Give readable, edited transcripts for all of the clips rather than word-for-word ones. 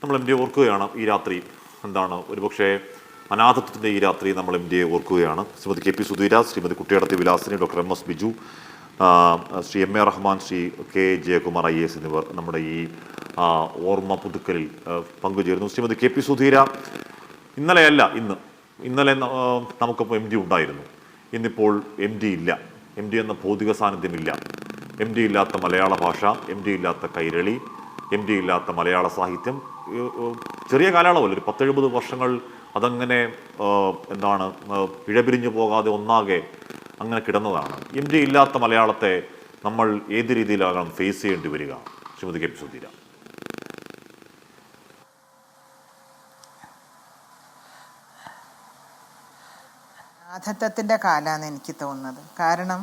നമ്മൾ എം ഡിയെ ഓർക്കുകയാണ് ഈ രാത്രി. എന്താണ് ഒരുപക്ഷെ അനാഥത്വത്തിൻ്റെ ഈ രാത്രി നമ്മൾ എം ഡിയെ ഓർക്കുകയാണ്. Shrimati K P Sudheera, Shrimati കുട്ടിയടത്തി Vilasini, doctor M S Biju, Shri M A Rahman, Shri K Jayakumar IAS എന്നിവർ നമ്മുടെ ഈ ഓർമ്മ പുതുക്കലിൽ പങ്കുചേരുന്നു. ശ്രീമതി കെ പി സുധീര, ഇന്നലെ നമുക്കൊപ്പം എം ഡി ഉണ്ടായിരുന്നു. ഇന്നിപ്പോൾ എം ഡി ഇല്ല. എം ഡി എന്ന ഭൗതിക സാന്നിധ്യമില്ല. എം ഡി ഇല്ലാത്ത മലയാള ഭാഷ, എം ഡി ഇല്ലാത്ത കൈരളി, എം ഡി ഇല്ലാത്ത മലയാള സാഹിത്യം ചെറിയ കാലയളവല്ല, ഒരു 10-70 വർഷങ്ങൾ അതങ്ങനെ പിഴപിരിഞ്ഞു പോകാതെ ഒന്നാകെ അങ്ങനെ കിടന്നതാണ്. എം ഡി ഇല്ലാത്ത മലയാളത്തെ നമ്മൾ ഏത് രീതിയിലാകണം ഫേസ് ചെയ്യേണ്ടി വരിക? Srimathi K P Sudheera. അനാഥത്വത്തിൻ്റെ കാലമാണ് എനിക്ക് തോന്നുന്നത്. കാരണം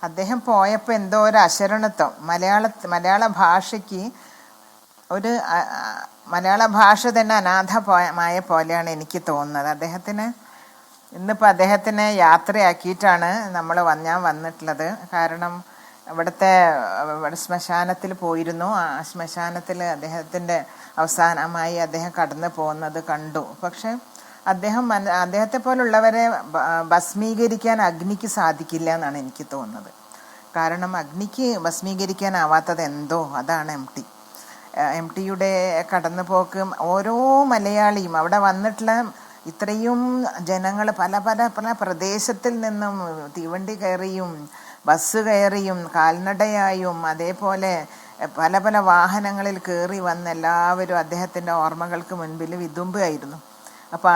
അദ്ദേഹം പോയപ്പോൾ എന്തോ ഒരു അശരണത്വം മലയാള ഭാഷയ്ക്ക് മലയാള ഭാഷ തന്നെ അനാഥമായ പോലെയാണ് എനിക്ക് തോന്നുന്നത്. ഇന്നിപ്പോൾ അദ്ദേഹത്തിനെ യാത്രയാക്കിയിട്ടാണ് ഞാൻ വന്നിട്ടുള്ളത്. കാരണം ഇവിടെ ശ്മശാനത്തിൽ പോയിരുന്നു. ആ ശ്മശാനത്തിൽ അദ്ദേഹത്തിൻ്റെ അവസാനമായി അദ്ദേഹം കടന്നു പോകുന്നത് കണ്ടു. പക്ഷെ അദ്ദേഹത്തെ പോലുള്ളവരെ ഭസ്മീകരിക്കാൻ അഗ്നിക്ക് സാധിക്കില്ല എന്നാണ് എനിക്ക് തോന്നുന്നത്. കാരണം അഗ്നിക്ക് ഭസ്മീകരിക്കാനാവാത്തത് എന്തോ അതാണ് എം ടിയുടെ കടന്നുപോക്ക്. ഓരോ മലയാളിയും അവിടെ വന്നിട്ടുള്ള ഇത്രയും ജനങ്ങൾ പല പ്രദേശത്തിൽ നിന്നും തീവണ്ടി കയറിയും ബസ് കയറിയും കാൽനടയായും അതേപോലെ പല വാഹനങ്ങളിൽ കയറി വന്ന എല്ലാവരും അദ്ദേഹത്തിൻ്റെ ഓർമ്മകൾക്ക് മുൻപിൽ വിതുമ്പുകയായിരുന്നു. അപ്പോൾ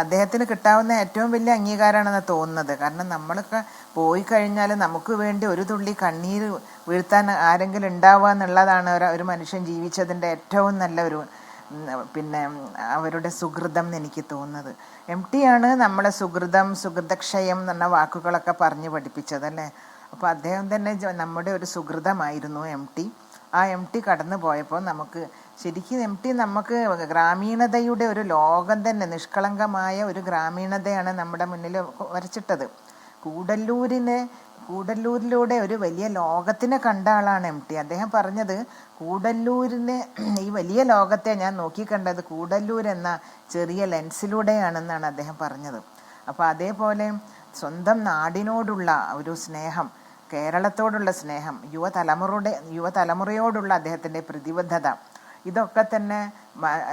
അദ്ദേഹത്തിന് കിട്ടാവുന്ന ഏറ്റവും വലിയ അംഗീകാരമാണെന്ന് തോന്നുന്നത്. കാരണം നമ്മളൊക്കെ പോയി കഴിഞ്ഞാൽ നമുക്ക് വേണ്ടി ഒരു തുള്ളി കണ്ണീര് വീഴ്ത്താൻ ആരെങ്കിലും ഉണ്ടാവുക എന്നുള്ളതാണ് ഒരു മനുഷ്യൻ ജീവിച്ചതിൻ്റെ ഏറ്റവും നല്ലൊരു അവരുടെ സുഹൃതം എന്ന് എനിക്ക് തോന്നുന്നത്. എം ടി ആണ് നമ്മളെ സുഹൃതക്ഷയം എന്ന വാക്കുകളൊക്കെ പറഞ്ഞു പഠിപ്പിച്ചത് അല്ലേ. അപ്പോൾ അദ്ദേഹം തന്നെ നമ്മുടെ ഒരു സുഹൃതമായിരുന്നു എം ടി. ആ എം ടി കടന്നു പോയപ്പോൾ ശരിക്കും എം ടി നമുക്ക് ഗ്രാമീണതയുടെ ഒരു ലോകം തന്നെ, നിഷ്കളങ്കമായ ഒരു ഗ്രാമീണതയാണ് നമ്മുടെ മുന്നിൽ വരച്ചിട്ടത്. കൂടല്ലൂരിലൂടെ ഒരു വലിയ ലോകത്തിനെ കണ്ട ആളാണ് എം ടി. അദ്ദേഹം പറഞ്ഞത് കൂടല്ലൂരിനെ, ഈ വലിയ ലോകത്തെ ഞാൻ നോക്കിക്കണ്ടത് കൂടല്ലൂർ എന്ന ചെറിയ ലെൻസിലൂടെയാണെന്നാണ് അദ്ദേഹം പറഞ്ഞത്. അപ്പോൾ അതേപോലെ സ്വന്തം നാടിനോടുള്ള ഒരു സ്നേഹം, കേരളത്തോടുള്ള സ്നേഹം, യുവതലമുറയോടുള്ള അദ്ദേഹത്തിൻ്റെ പ്രതിബദ്ധത, ഇതൊക്കെ തന്നെ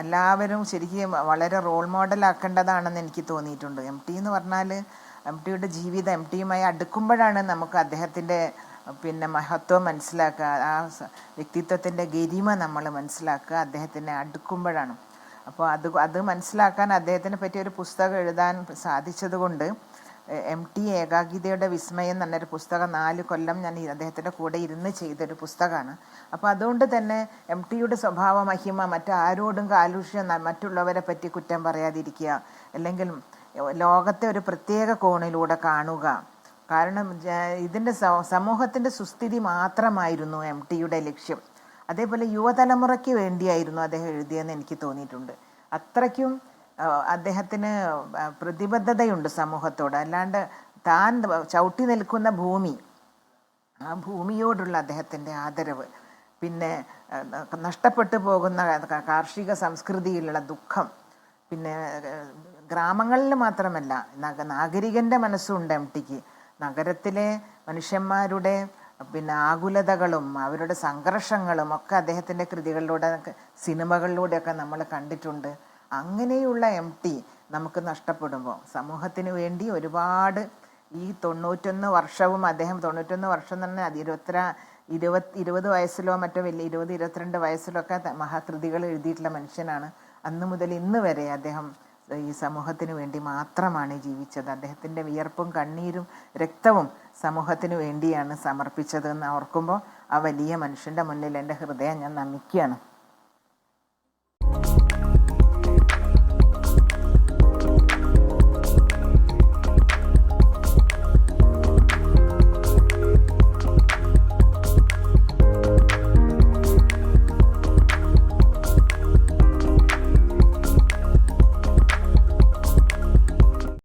എല്ലാവരും ശരിക്കും വളരെ റോൾ മോഡലാക്കേണ്ടതാണെന്ന് എനിക്ക് തോന്നിയിട്ടുണ്ട്. എം ടി എന്ന് പറഞ്ഞാൽ എം ടിയുടെ ജീവിതം, എം ടിയുമായി അടുക്കുമ്പോഴാണ് നമുക്ക് അദ്ദേഹത്തിൻ്റെ മഹത്വം മനസ്സിലാക്കുക, ആ വ്യക്തിത്വത്തിൻ്റെ ഗരിമ നമ്മൾ മനസ്സിലാക്കുക അദ്ദേഹത്തിനെ അടുക്കുമ്പോഴാണ്. അപ്പോൾ അത് മനസ്സിലാക്കാൻ അദ്ദേഹത്തിനെ പറ്റി ഒരു പുസ്തകം എഴുതാൻ സാധിച്ചത് കൊണ്ട് എം ടി ഏകാഗിതയുടെ വിസ്മയം എന്നൊരു പുസ്തകം 4 കൊല്ലം ഞാൻ അദ്ദേഹത്തിൻ്റെ കൂടെ ഇരുന്ന് ചെയ്തൊരു പുസ്തകമാണ്. അപ്പോൾ അതുകൊണ്ട് തന്നെ എം ടിയുടെ സ്വഭാവ മഹിമ, മറ്റാരോടും കാലുഷ്യം, മറ്റുള്ളവരെ പറ്റി കുറ്റം പറയാതിരിക്കുക, അല്ലെങ്കിൽ ലോകത്തെ ഒരു പ്രത്യേക കോണിലൂടെ കാണുക. കാരണം ഇതിൻ്റെ സമൂഹത്തിൻ്റെ സുസ്ഥിതി മാത്രമായിരുന്നു എം ടിയുടെ ലക്ഷ്യം. അതേപോലെ യുവതലമുറയ്ക്ക് വേണ്ടിയായിരുന്നു അദ്ദേഹം എഴുതിയെന്ന് എനിക്ക് തോന്നിയിട്ടുണ്ട്. അത്രയ്ക്കും അദ്ദേഹത്തിന് പ്രതിബദ്ധതയുണ്ട് സമൂഹത്തോട്. അല്ലാണ്ട് താൻ ചവിട്ടി നിൽക്കുന്ന ഭൂമി, ആ ഭൂമിയോടുള്ള അദ്ദേഹത്തിൻ്റെ ആദരവ്, നഷ്ടപ്പെട്ടു പോകുന്ന കാർഷിക സംസ്കൃതിയിലുള്ള ദുഃഖം, ഗ്രാമങ്ങളിൽ മാത്രമല്ല നാഗരികൻ്റെ മനസ്സുണ്ട് എം ടിക്ക്. നഗരത്തിലെ മനുഷ്യന്മാരുടെ ആകുലതകളും അവരുടെ സംഘർഷങ്ങളും ഒക്കെ അദ്ദേഹത്തിൻ്റെ കൃതികളിലൂടെ, സിനിമകളിലൂടെയൊക്കെ നമ്മൾ കണ്ടിട്ടുണ്ട്. അങ്ങനെയുള്ള എം ടി നമുക്ക് നഷ്ടപ്പെടുമ്പോൾ സമൂഹത്തിന് വേണ്ടി ഒരുപാട് ഈ 91 വർഷവും അദ്ദേഹം 91 വർഷം തന്നെ 20 വയസ്സിലോ മറ്റോ വലിയ 22 വയസ്സിലോ ഒക്കെ മഹാകൃതികൾ എഴുതിയിട്ടുള്ള മനുഷ്യനാണ്. അന്ന് മുതൽ ഇന്ന് വരെ അദ്ദേഹം ഈ സമൂഹത്തിന് വേണ്ടി മാത്രമാണ് ജീവിച്ചത്. അദ്ദേഹത്തിൻ്റെ വിയർപ്പും കണ്ണീരും രക്തവും സമൂഹത്തിന് വേണ്ടിയാണ് സമർപ്പിച്ചതെന്ന് ഓർക്കുമ്പോൾ ആ വലിയ മനുഷ്യൻ്റെ മുന്നിൽ എൻ്റെ ഹൃദയം ഞാൻ നമിക്കുകയാണ്.